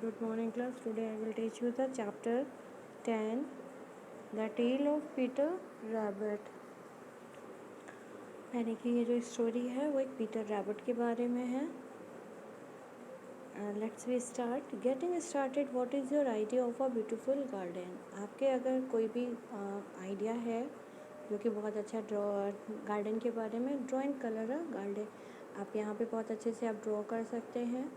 Good morning class. Today I will teach you the chapter 10, The Tale of Peter Rabbit. यानी कि ये जो story है वो एक पीटर रैबिट के बारे में है. Let's we start. Getting started. What is your idea of a beautiful garden. आपके अगर कोई भी आइडिया है जो कि बहुत अच्छा गार्डन के बारे में, ड्राइंग कलर अ गार्डन. आप यहाँ पे बहुत अच्छे से आप ड्रॉ कर सकते हैं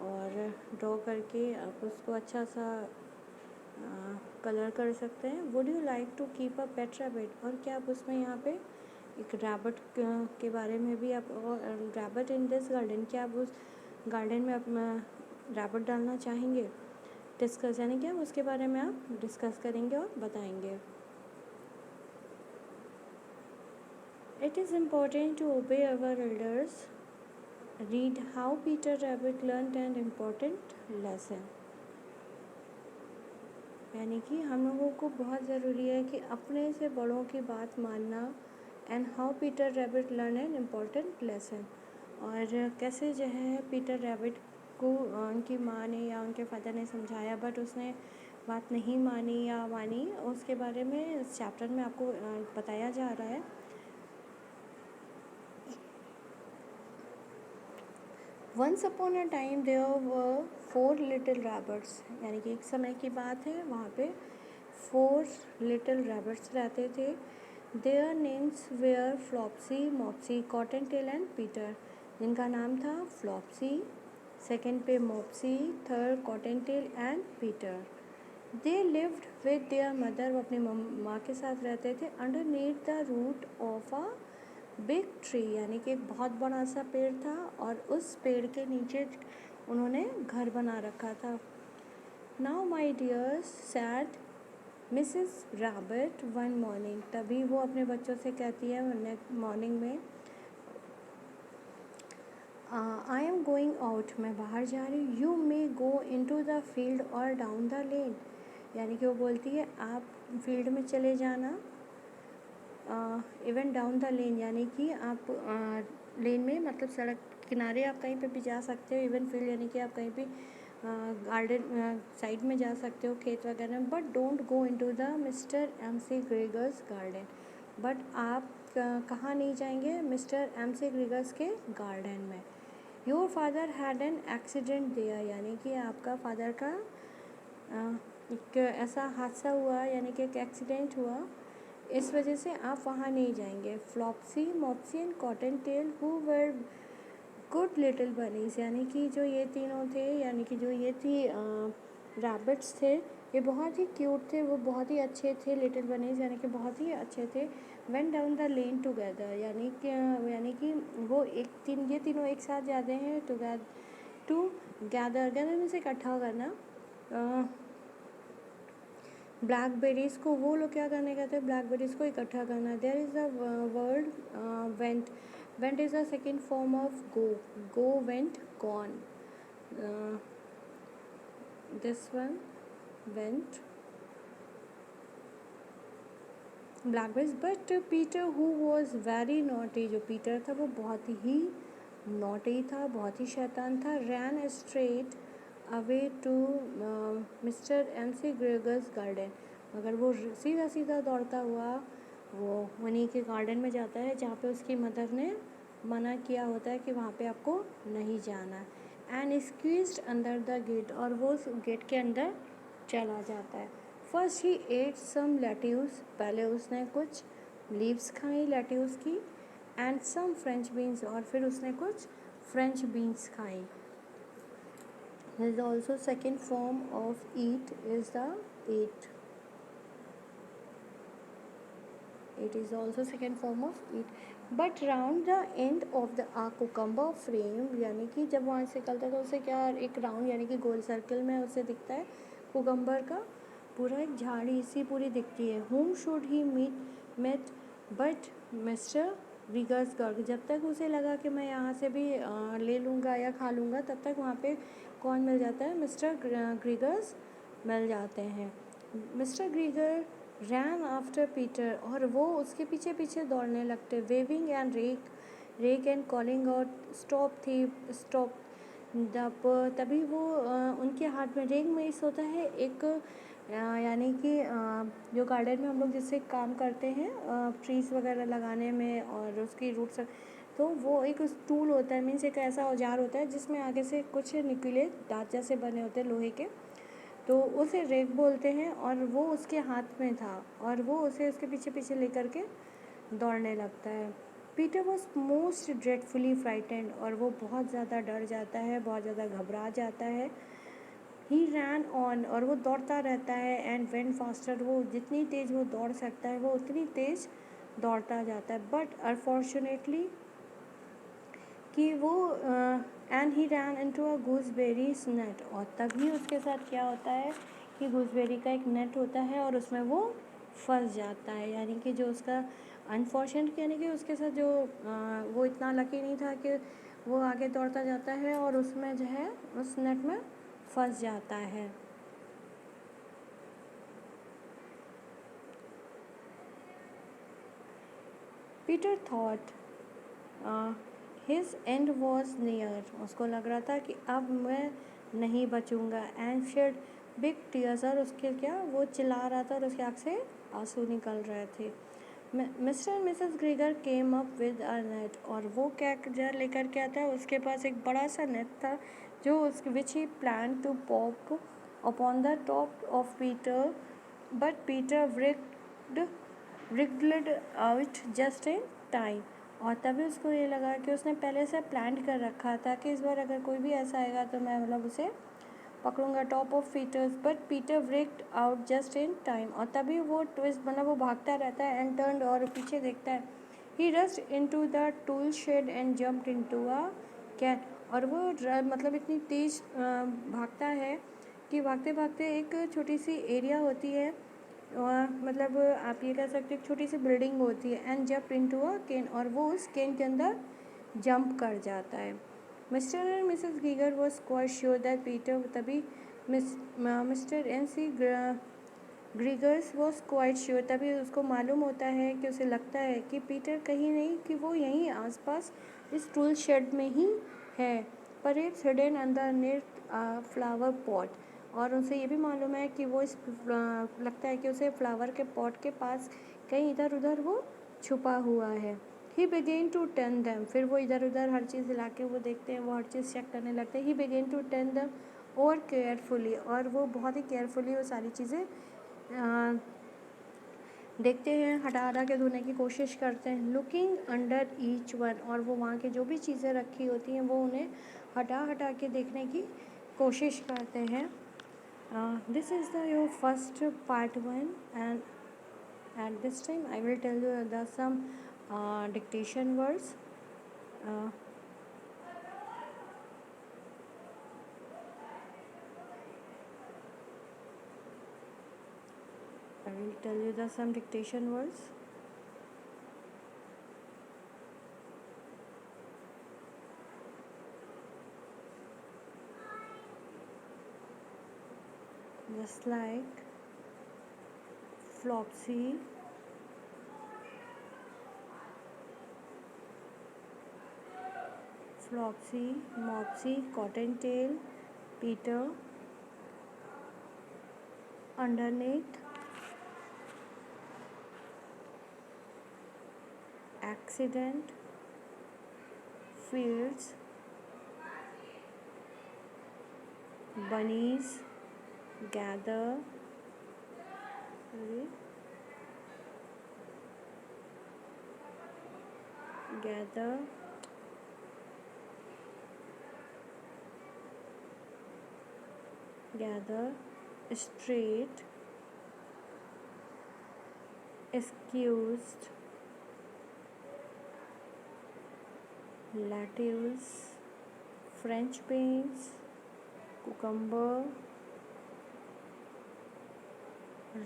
और ड्रॉ करके आप उसको अच्छा सा कलर कर सकते हैं. Would you like to keep a pet rabbit. और क्या आप उसमें यहाँ पे एक रैबिट के बारे में भी आप रैबिट इन दिस गार्डन, क्या आप उस गार्डन में आप रैबिट डालना चाहेंगे. डिस्कस यानी कि आप उसके बारे में आप डिस्कस करेंगे और बताएंगे. It is important to obey our elders. Read how Peter Rabbit learn and important lesson. यानी कि हम लोगों को बहुत ज़रूरी है कि अपने से बड़ों की बात मानना. And how Peter Rabbit learn an important lesson. और कैसे जो है पीटर रैबिट को उनकी माँ ने या उनके फादर ने समझाया बट उसने बात नहीं मानी या मानी, उसके बारे में इस चैप्टर में आपको बताया जा रहा है. Once upon a time there were 4 little rabbits. यानी कि एक समय की बात है, वहाँ पे 4 लिटिल रैबिट्स रहते थे. Their names were Flopsy, Mopsy, Cottontail and Peter. जिनका नाम था फ्लॉप्सी, सेकेंड पे Mopsy, third Cottontail and Peter. They lived with their mother. वो अपनी माँ के साथ रहते थे. Underneath the root of a big tree. यानी कि एक बहुत बड़ा सा पेड़ था और उस पेड़ के नीचे उन्होंने घर बना रखा था. Now my dears sad Mrs rabbit one morning. तभी वो अपने बच्चों से कहती है मॉर्निंग में, आई एम गोइंग आउट. मैं बाहर जा रही हूँ. You may go in to the field और डाउन द लेन. यानी कि वो बोलती है आप फील्ड में चले जाना, इवन डाउन द लेन. यानी कि आप लेन में मतलब सड़क किनारे आप कहीं पे भी जा सकते हो. इवन फील्ड यानी कि आप कहीं भी गार्डन साइड में जा सकते हो, खेत वगैरह में. But don't go into the mister MC Gregor's garden. But आप कहाँ नहीं जाएंगे, मिस्टर MC ग्रेगर्स के गार्डन में. Your father had an accident there. यानी कि आपका फादर का एक ऐसा हादसा हुआ, यानी कि एक एक्सीडेंट हुआ, इस वजह से आप वहाँ नहीं जाएंगे. Flopsy, Mopsy and Cottontail who were good little bunnies. यानी कि जो ये तीनों थे, यानी कि जो ये थी रैबिट्स थे, ये बहुत ही क्यूट थे, वो बहुत ही अच्छे थे. लिटिल बनीज यानी कि बहुत ही अच्छे थे. Went down the lane together. यानी कि वो ये तीनों एक साथ जाते हैं. टू गैदर में से इकट्ठा करना ब्लैकबेरीज़ को. वो लोग क्या करने कहते हैं, ब्लैकबेरीज़ को इकट्ठा करना. There is a word went. Went is a second form of go. Go, went, gone. This one went blackberries. But Peter who was very naughty. जो पीटर था वो बहुत ही नॉटी था, बहुत ही शैतान था. Ran straight away to mister MC Gregor's garden. मगर वो सीधा सीधा दौड़ता हुआ वो उन्हीं के गार्डन में जाता है जहाँ पे उसकी मदर ने मना किया होता है कि वहाँ पे आपको नहीं जाना है. And squeezed under the gate. और वो उस गेट के अंदर चला जाता है. First he ate some lettuce. पहले उसने कुछ लीव्स खाई लेट्यूस की. And some French beans. और फिर उसने कुछ फ्रेंच बीन्स खाई. There is also second form of eat is the eat. It is also second form of eat. But round the end of the cucumber frame. यानी कि जब वहाँ से निकलता है तो उसे क्या, एक राउंड यानी कि गोल सर्कल में उसे दिखता है कुकम्बर का पूरा एक झाड़ी सी पूरी दिखती है. Whom should he meet but Mr. Gregor's garden. जब तक उसे लगा कि मैं यहाँ से भी ले लूँगा या खा लूँगा, तब तक वहाँ पे कौन मिल जाता है, मिस्टर ग्रीगर्स मिल जाते हैं. Mister Gregor ran after Peter. और वो उसके पीछे पीछे दौड़ने लगते. Waving and rake and calling out stop thief stop the. तभी वो उनके हाथ में रेग मेस होता है, एक यानी कि जो गार्डन में हम लोग जिससे काम करते हैं ट्रीज़ वगैरह लगाने में और उसकी रूट्स, तो वो एक टूल होता है, मीन्स एक ऐसा औजार होता है जिसमें आगे से कुछ नुकीले दांत जैसे बने होते हैं लोहे के, तो उसे रेक बोलते हैं। और वो उसके हाथ में था और वो उसे उसके पीछे पीछे लेकर के दौड़ने लगता है। Peter was most dreadfully frightened, और वो बहुत ज़्यादा डर जाता है, बहुत ज़्यादा घबरा जाता है। ही रैन ऑन, और वो दौड़ता रहता है। एंड वेंट फास्टर, वो जितनी तेज़ वो दौड़ सकता है वो उतनी तेज़ दौड़ता जाता है। बट अनफॉर्चुनेटली कि वो and he ran into a गूसबेरीज net, और तभी उसके साथ क्या होता है कि गूसबेरी का एक नेट होता है और उसमें वो फंस जाता है। यानी कि जो उसका अनफॉर्चुनेट, यानी कि उसके साथ जो वो इतना लकी नहीं था कि वो आगे दौड़ता जाता है और उसमें जो है उस नेट में फंस जाता है। Peter thought his and was near, उसको लग रहा था कि अब मैं नहीं बचूंगा। एंड शेड बिग टीयर्स, और उसके क्या वो चिल्ला रहा था और उसकी आँख से आंसू निकल रहे थे। Mister and Mrs ग्रीगर came up with a net, और वो क्या लेकर के आता है, उसके पास एक बड़ा सा नेट था जो उसके which he plan to pop upon the top of Peter, but Peter wriggled out just in time. और तभी उसको ये लगा कि उसने पहले से प्लान कर रखा था कि इस बार अगर कोई भी ऐसा आएगा तो मैं मतलब उसे पकड़ूंगा top of Peter's, but Peter wrigged out just in time. और तभी वो ट्विस्ट मतलब वो भागता रहता है एंड टर्न, और पीछे देखता है। He rushed into the tool shed and jumped into a can, और वो मतलब इतनी तेज भागता है कि भागते भागते एक छोटी सी एरिया होती है, मतलब आप ये कह सकते हो एक छोटी सी बिल्डिंग होती है। एंड जंप इनटू अ केन, और वो उस केन के अंदर जंप कर जाता है। Mister and missus Gregor was quite sure that Peter, तभी मिस्टर एंड सी ग्रीगर्स वॉज क्वाइट श्योर, तभी उसको मालूम होता है कि उसे लगता है कि पीटर कहीं नहीं, कि वो यहीं आसपास इस टूल शेड में ही है, पर it's hidden underneath flower pot. और उसे ये भी मालूम है कि वो इस लगता है कि उसे फ्लावर के पॉट के पास कहीं इधर उधर वो छुपा हुआ है। He began to ten them, फिर वो इधर उधर हर चीज़ हिला के वो देखते हैं, वो हर चीज़ चेक करने लगते हैं। He began to ten them और केयरफुली, और वो बहुत ही केयरफुली वो सारी चीज़ें देखते हैं, हटा हटा के धोने की कोशिश करते हैं। लुकिंग अंडर ईच वन, और वो वहाँ की जो भी चीज़ें रखी होती हैं वो उन्हें हटा हटा के देखने की कोशिश करते हैं। This is the your first part 1, and at this time I will tell you the some dictation words. uh, I will tell you the some dictation words. Just like Flopsy, Mopsy, Cottontail, Peter, Underneath, Accident, Fields, Bunnies, Gather, sorry, Gather, Straight, Excused, Lettuce, French beans, Cucumber,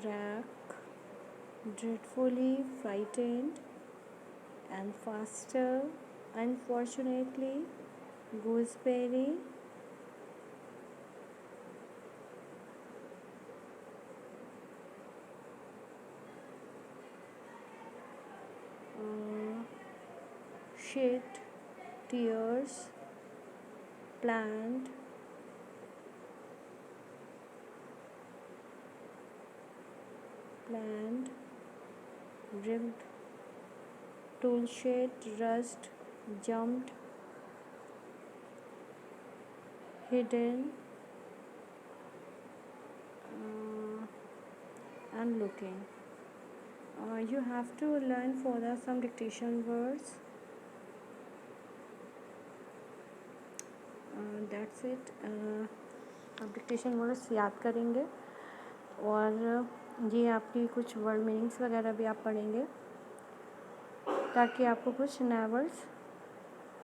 Rack, Dreadfully Frightened, and Faster, Unfortunately, Gooseberry, Shit, Tears, Plant, planned, ripped, toolshed, rust, jumped, hidden, and looking. You have to learn further some dictation words. That's it. आप dictation words याद करेंगे और ये आपकी कुछ word meanings वगैरह भी आप पढ़ेंगे ताकि आपको कुछ नए वर्ड्स